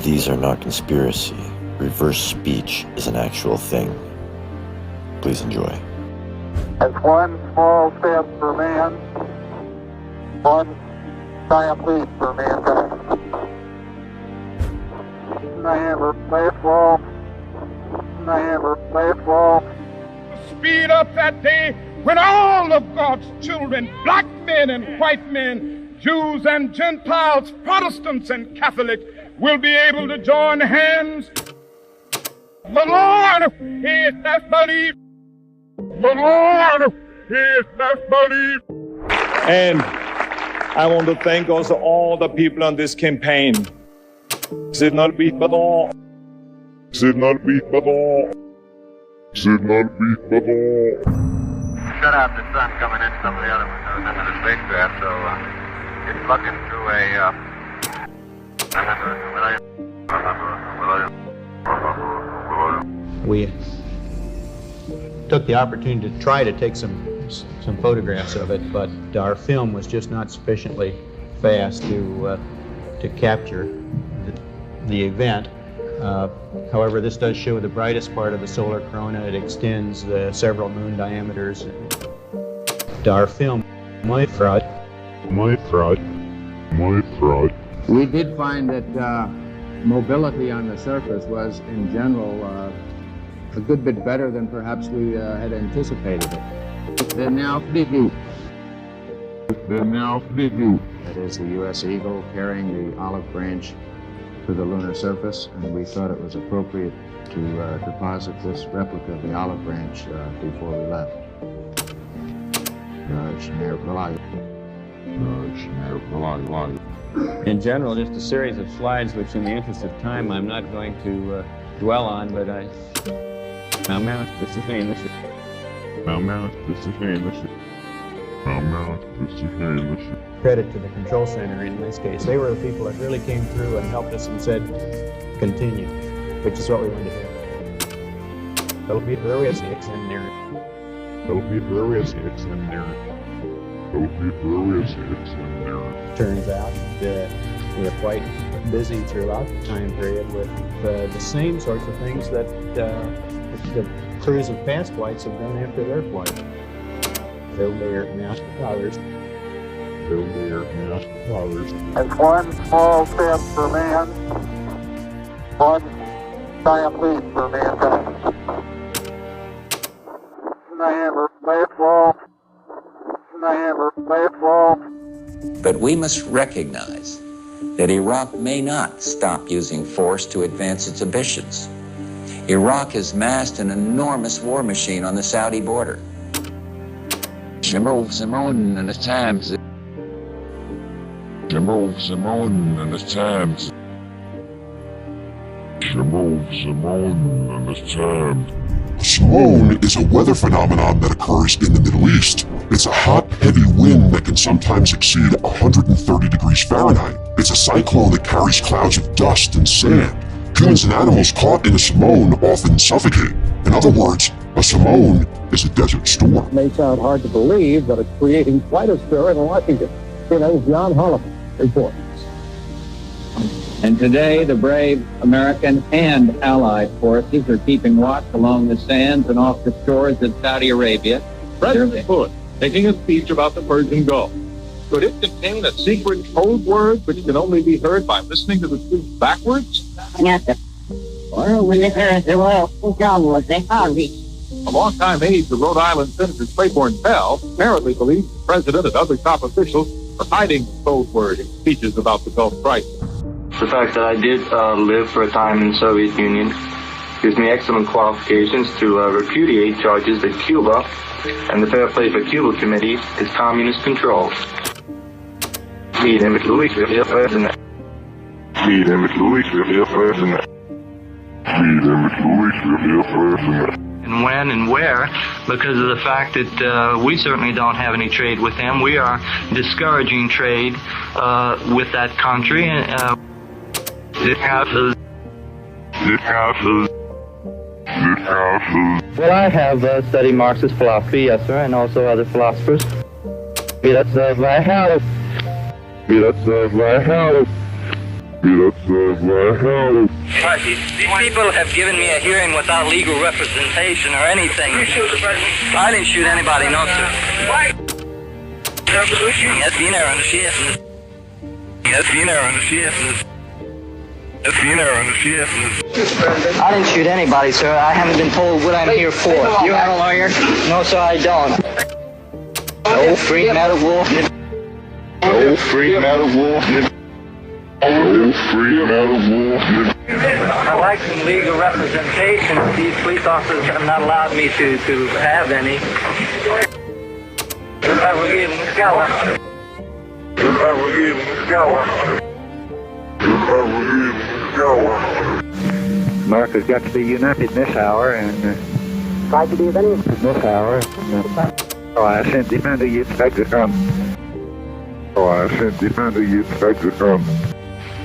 These are not conspiracy. Reverse speech is an actual thing. Please enjoy. As one small step for man, one giant leap for mankind. Never baseball. Never baseball. Speed up that day when all of God's children, black men and white men, Jews and Gentiles, Protestants and Catholics, will be able to join hands. The Lord is that belief. The Lord is that belief. And I want to thank also all the people on this campaign. Should not be but all. Should not be but all. Should not be but all. Shut out the sun coming in some of the other windows into the spacecraft, so it's looking through We took the opportunity to try to take some photographs of it, but our film was just not sufficiently fast to capture the event. However, this does show the brightest part of the solar corona. It extends several moon diameters. Our film, my fraud. We did find that mobility on the surface was, in general, a good bit better than perhaps we had anticipated it. They're now fleeting. That is the U.S. Eagle carrying the olive branch to the lunar surface, and we thought it was appropriate to deposit this replica of the olive branch before we left. In general, just a series of slides which, in the interest of time, I'm not going to dwell on, but I... Credit to the control center in this case. They were the people that really came through and helped us and said, continue, which is what we wanted to do. There is X in there. Turns out that we were quite busy throughout the time period with the same sorts of things that the crews of past flights have done after their flight. Build their master fathers. As one small step for man, one giant leap for mankind. Never baseball. But we must recognize that Iraq may not stop using force to advance its ambitions. Iraq has massed an enormous war machine on the Saudi border. Simone and the Times. Simone is a weather phenomenon that occurs in the Middle East. It's a hot, heavy wind that can sometimes exceed 130 degrees Fahrenheit. It's a cyclone that carries clouds of dust and sand. Humans and animals caught in a Simone often suffocate. In other words, a Simone is a desert storm. It may sound hard to believe, but it's creating quite a stir in Washington. Here is John Holliman reports. And today, the brave American and Allied forces are keeping watch along the sands and off the shores of Saudi Arabia. President Bush making a speech about the Persian Gulf. Could it contain a secret code word which can only be heard by listening to the speech backwards? Yes, sir. Well, when the world was they reached. A longtime aide to Rhode Island Senator Claiborne Pell apparently believes the president and other top officials are hiding the code word in speeches about the Gulf crisis. The fact that I did live for a time in the Soviet Union gives me excellent qualifications to repudiate charges that Cuba and the Fair Play for Cuba Committee is communist controlled. And when and where, because of the fact that we certainly don't have any trade with them. We are discouraging trade with that country. Well, I have studied Marxist philosophy, yes, sir, and also other philosophers. These people have given me a hearing without legal representation or anything. I didn't shoot anybody, no, sir. Yes, been there on the shift. Yes, been there on the shift. Yes, been there on the shift. I didn't shoot anybody, sir. I haven't been told what I'm here for. You have a lawyer? No, sir, I don't. No free metal wolf. No free metal wolf. No free metal wolf. I'd like some legal representation. These police officers have not allowed me to have any. America's got to be united in this hour, and try to be very in this hour. Oh, I sent defender you expect to come. Oh, I sent defender you expect to come.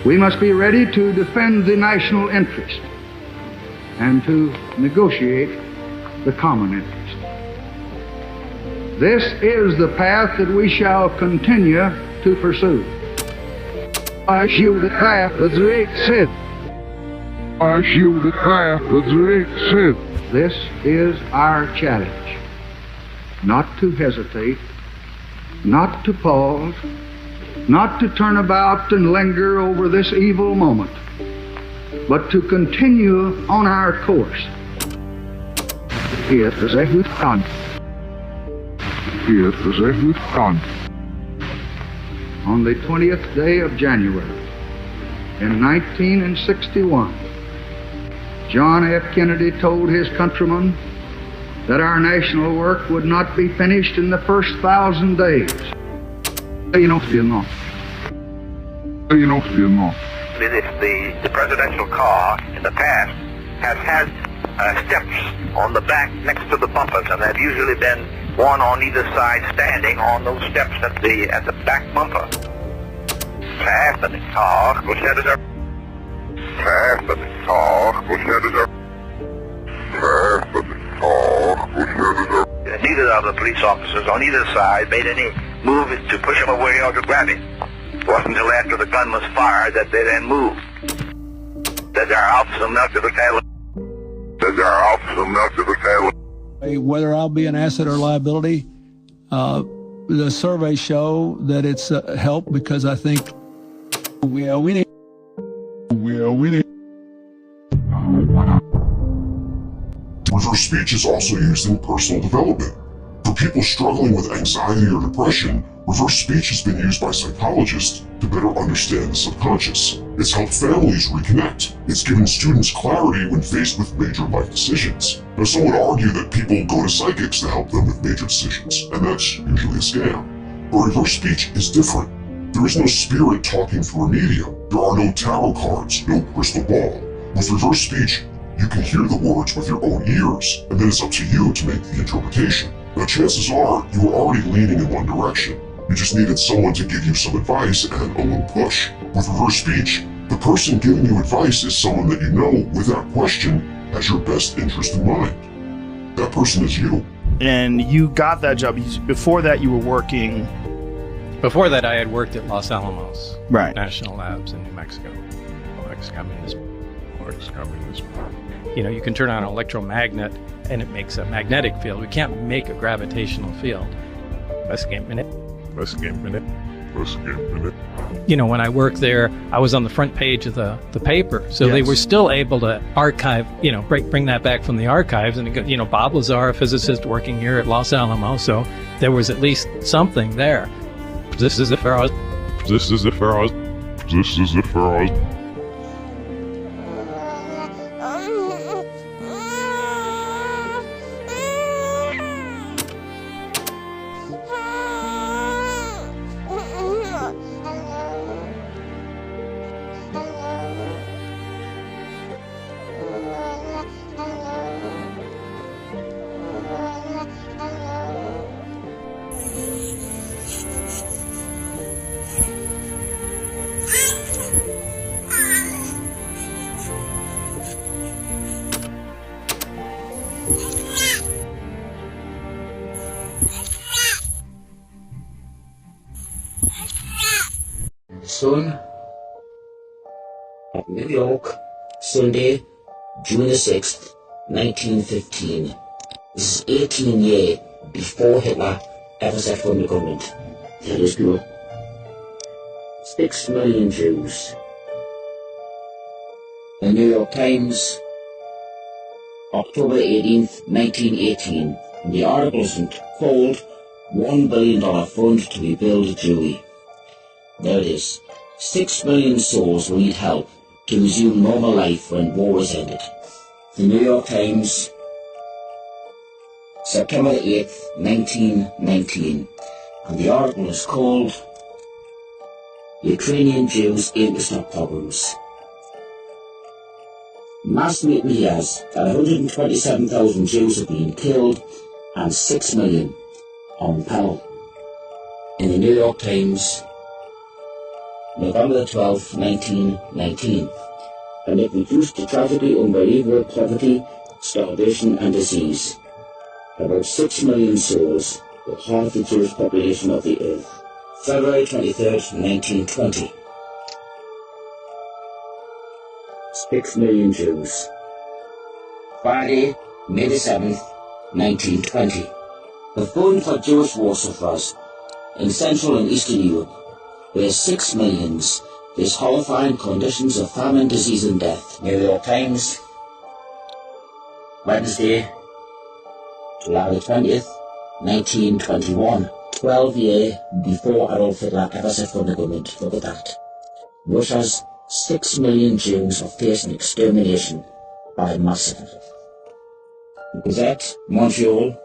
We must be ready to defend the national interest and to negotiate the common interest. This is the path that we shall continue to pursue. I shield the path of the great sin. I shield the path of the great sin. This is our challenge. Not to hesitate, not to pause, not to turn about and linger over this evil moment, but to continue on our course. Here is a Hutan. Here is a Hutan. On the 20th day of January in 1961, John F. Kennedy told his countrymen that our national work would not be finished in the first 1,000 days. The presidential car in the past has had steps on the back next to the bumpers, and have usually been one on either side standing on those steps at the back bumper. Fast in the car, go set it up. Fast in the car, go set it up. Fast in the car, go set it up. Neither of the police officers on either side made any move to push him away or to grab him. It wasn't until after the gun was fired that they then moved. That there are officers enough to the cattle. That there are officers enough to the cattle. Whether I'll be an asset or liability, the surveys show that it's help, because I think we are winning. Reverse speech is also used in personal development. For people struggling with anxiety or depression, reverse speech has been used by psychologists to better understand the subconscious. It's helped families reconnect. It's given students clarity when faced with major life decisions. Now, some would argue that people go to psychics to help them with major decisions, and that's usually a scam. But reverse speech is different. There is no spirit talking through a medium. There are no tarot cards, no crystal ball. With reverse speech, you can hear the words with your own ears, and then it's up to you to make the interpretation. Now, chances are you were already leaning in one direction. You just needed someone to give you some advice and a little push. With reverse speech, the person giving you advice is someone that you know, without question, has your best interest in mind. That person is you. And you got that job. Before that, you were working... Before that, I had worked at Los Alamos right. National Labs in New Mexico. You know, you can turn on an electromagnet and it makes a magnetic field. We can't make a gravitational field. You know, when I worked there, I was on the front page of the paper. So yes. They were still able to archive, you know, bring that back from the archives. And, you know, Bob Lazar, a physicist working here at Los Alamos. So there was at least something there. This is the Pharaohs. This is the Pharaohs. This is the Pharaohs. Son, At New York, Sunday, June the 6th, 1915. This is 18 years before Hitler ever set foot in the government. That is good. 6 million Jews. The New York Times, October 18th, 1918. And the article is called $1 billion fund to rebuild Jewry. There it is. 6 million souls will need help to resume normal life when war is ended. The New York Times, September 8th, 1919. And the article is called Ukrainian Jews Aim to Stop Pogroms. Mass mutiny has that 127,000 Jews have been killed and 6 million on panel. In the New York Times, November 12, 1919. And it reduced to tragically unbelievable poverty, starvation and disease. About 6 million souls, with half the Jewish population of the earth. February 23rd, 1920. 6 million Jews. Friday, May the 7th, 1920. The fund for Jewish war sufferers in Central and Eastern Europe, where 6 millions face horrifying conditions of famine, disease and death. New York Times, Wednesday, July the 20th, 1921. 12 years before Adolf Hitler ever set foot in the government. Look at that. Russia's 6 million Jews are facing extermination by massacre. Gazette, Montreal,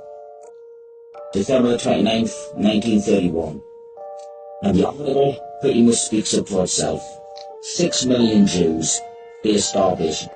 December 29th, 1931. And the article pretty much speaks up for itself. 6 million Jews face starvation.